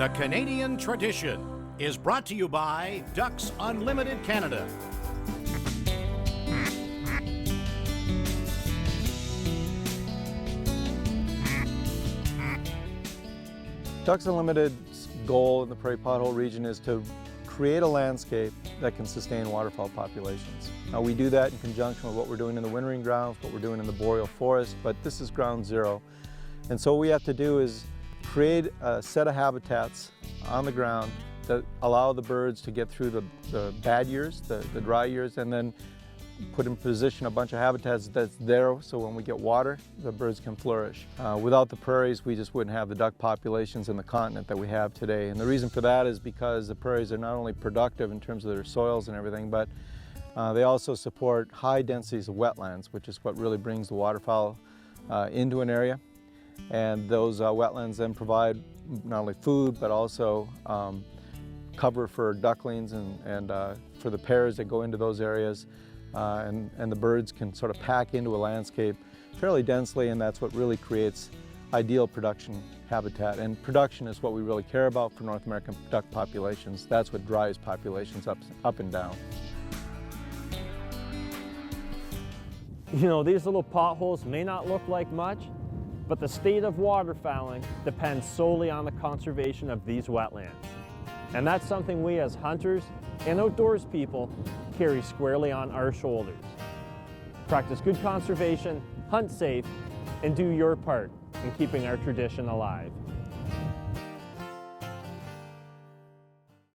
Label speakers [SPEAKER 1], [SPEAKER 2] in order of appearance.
[SPEAKER 1] The Canadian Tradition is brought to you by Ducks Unlimited Canada.
[SPEAKER 2] Ducks Unlimited's goal in the Prairie Pothole region is to create a landscape that can sustain waterfowl populations. Now, we do that in conjunction with what we're doing in the wintering grounds, what we're doing in the boreal forest, but this is ground zero. And so what we have to do is create a set of habitats on the ground that allow the birds to get through the bad years, the dry years, and then put in position a bunch of habitats that's there so when we get water, the birds can flourish. Without the prairies, we just wouldn't have the duck populations in the continent that we have today. And the reason for that is because the prairies are not only productive in terms of their soils and everything, but they also support high densities of wetlands, which is what really brings the waterfowl into an area. And those wetlands then provide not only food, but also cover for ducklings and for the pairs that go into those areas. And the birds can sort of pack into a landscape fairly densely, and that's what really creates ideal production habitat. And production is what we really care about for North American duck populations. That's what drives populations up and down.
[SPEAKER 3] You know, these little potholes may not look like much, but the state of waterfowling depends solely on the conservation of these wetlands. And that's something we as hunters and outdoors people carry squarely on our shoulders. Practice good conservation, hunt safe, and do your part in keeping our tradition alive.